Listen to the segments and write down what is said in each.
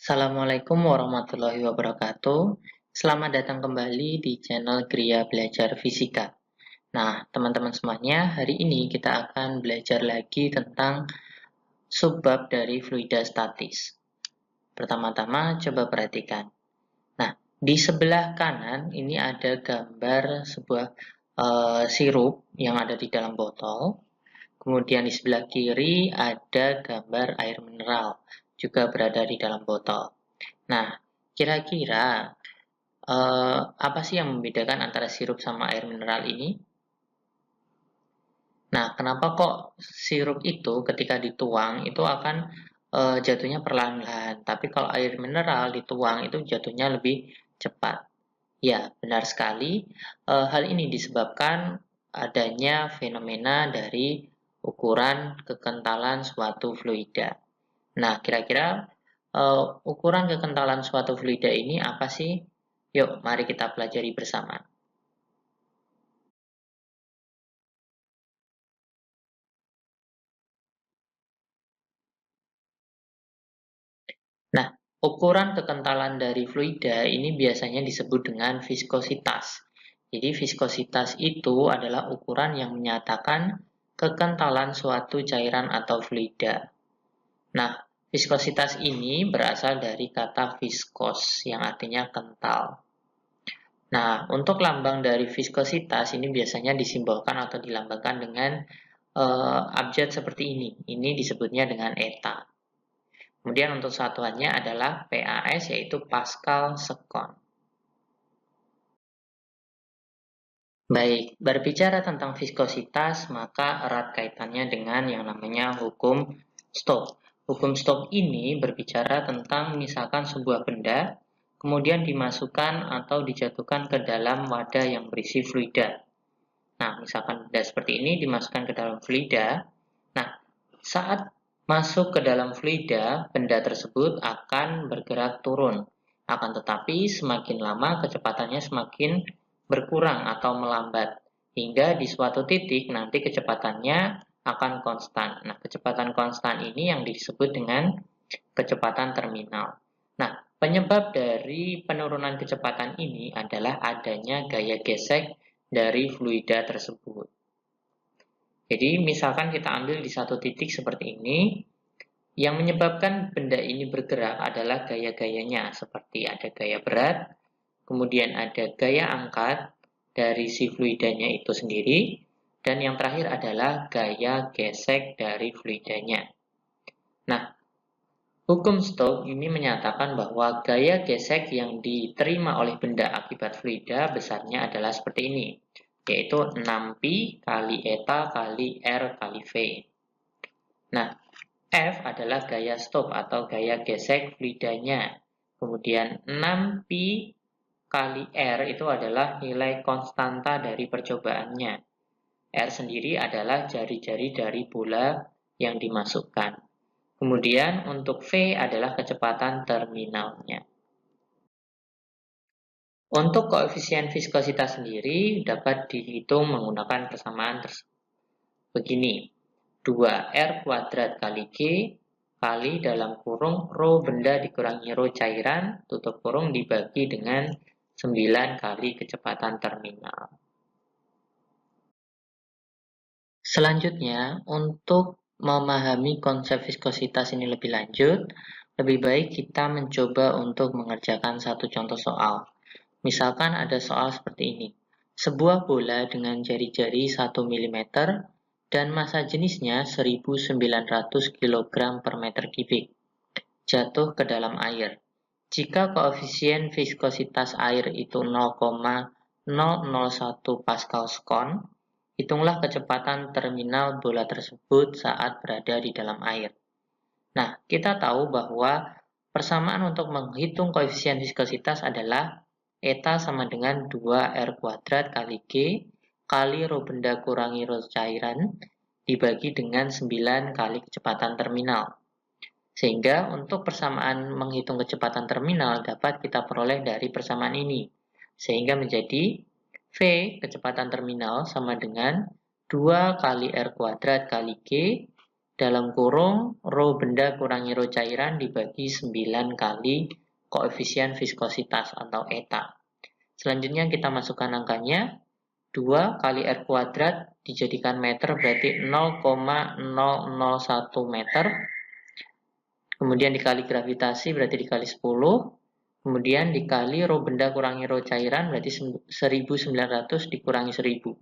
Assalamualaikum warahmatullahi wabarakatuh. Selamat datang kembali di channel Gria Belajar Fisika. Nah, teman-teman semuanya, hari ini kita akan belajar lagi tentang subbab dari fluida statis. Pertama-tama, coba perhatikan. Nah, di sebelah kanan ini ada gambar sebuah sirup yang ada di dalam botol. Kemudian di sebelah kiri ada gambar air mineral, juga berada di dalam botol. Nah, kira-kira apa sih yang membedakan antara sirup sama air mineral ini? Nah, kenapa kok sirup itu ketika dituang itu akan jatuhnya perlahan-lahan, tapi kalau air mineral dituang itu jatuhnya lebih cepat? Ya, benar sekali. Hal ini disebabkan adanya fenomena dari ukuran kekentalan suatu fluida. Nah, kira-kira ukuran kekentalan suatu fluida ini apa sih? Yuk, mari kita pelajari bersama. Nah, ukuran kekentalan dari fluida ini biasanya disebut dengan viskositas. Jadi, viskositas itu adalah ukuran yang menyatakan kekentalan suatu cairan atau fluida. Nah, viskositas ini berasal dari kata viskos yang artinya kental. Nah, untuk lambang dari viskositas ini biasanya disimbolkan atau dilambangkan dengan abjad seperti ini. Ini disebutnya dengan eta. Kemudian untuk satuannya adalah PAS, yaitu Pascal Second. Baik, berbicara tentang viskositas, maka erat kaitannya dengan yang namanya hukum Stokes. Hukum Stokes ini berbicara tentang misalkan sebuah benda, kemudian dimasukkan atau dijatuhkan ke dalam wadah yang berisi fluida. Nah, misalkan benda seperti ini dimasukkan ke dalam fluida. Nah, saat masuk ke dalam fluida, benda tersebut akan bergerak turun. Akan tetapi, semakin lama kecepatannya semakin berkurang atau melambat. Hingga di suatu titik nanti kecepatannya akan konstan. Nah, kecepatan konstan ini yang disebut dengan kecepatan terminal. Nah, penyebab dari penurunan kecepatan ini adalah adanya gaya gesek dari fluida tersebut. Jadi, misalkan kita ambil di satu titik seperti ini, yang menyebabkan benda ini bergerak adalah gaya-gayanya, seperti ada gaya berat, kemudian ada gaya angkat dari si fluidanya itu sendiri, dan yang terakhir adalah gaya gesek dari fluidanya. Nah, hukum Stokes ini menyatakan bahwa gaya gesek yang diterima oleh benda akibat fluida besarnya adalah seperti ini, yaitu 6pi kali eta kali R kali V. Nah, F adalah gaya stop atau gaya gesek fluidanya. Kemudian 6pi kali R itu adalah nilai konstanta dari percobaannya. R sendiri adalah jari-jari dari bola yang dimasukkan. Kemudian untuk V adalah kecepatan terminalnya. Untuk koefisien viskositas sendiri dapat dihitung menggunakan persamaan tersebut. Begini, 2R kuadrat kali G kali dalam kurung rho benda dikurangi rho cairan, tutup kurung dibagi dengan 9 kali kecepatan terminal. Selanjutnya, untuk memahami konsep viskositas ini lebih lanjut, lebih baik kita mencoba untuk mengerjakan satu contoh soal. Misalkan ada soal seperti ini. Sebuah bola dengan jari-jari 1 mm dan massa jenisnya 1900 kg per meter kubik jatuh ke dalam air. Jika koefisien viskositas air itu 0,001 Pascal Second, hitunglah kecepatan terminal bola tersebut saat berada di dalam air. Nah, kita tahu bahwa persamaan untuk menghitung koefisien viskositas adalah eta sama dengan 2R kuadrat kali G kali rho benda kurangi rho cairan dibagi dengan 9 kali kecepatan terminal. Sehingga untuk persamaan menghitung kecepatan terminal dapat kita peroleh dari persamaan ini. Sehingga menjadi V kecepatan terminal sama dengan 2 kali R kuadrat kali G dalam kurung rho benda kurangi rho cairan dibagi 9 kali koefisien viskositas atau eta. Selanjutnya kita masukkan angkanya. 2 kali R kuadrat dijadikan meter berarti 0,001 meter. Kemudian dikali gravitasi berarti dikali 10. Kemudian dikali rho benda kurangi rho cairan berarti 1900 dikurangi 1000.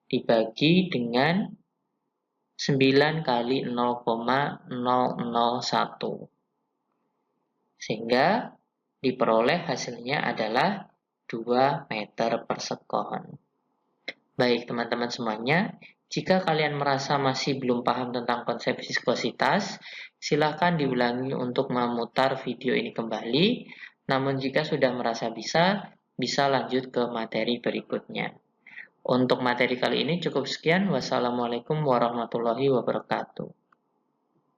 Dibagi dengan 9 kali 0,001. Sehingga diperoleh hasilnya adalah 2 meter per sekon. Baik teman-teman semuanya, jika kalian merasa masih belum paham tentang konsep viskositas, silakan diulangi untuk memutar video ini kembali. Namun jika sudah merasa bisa lanjut ke materi berikutnya. Untuk materi kali ini cukup sekian. Wassalamualaikum warahmatullahi wabarakatuh.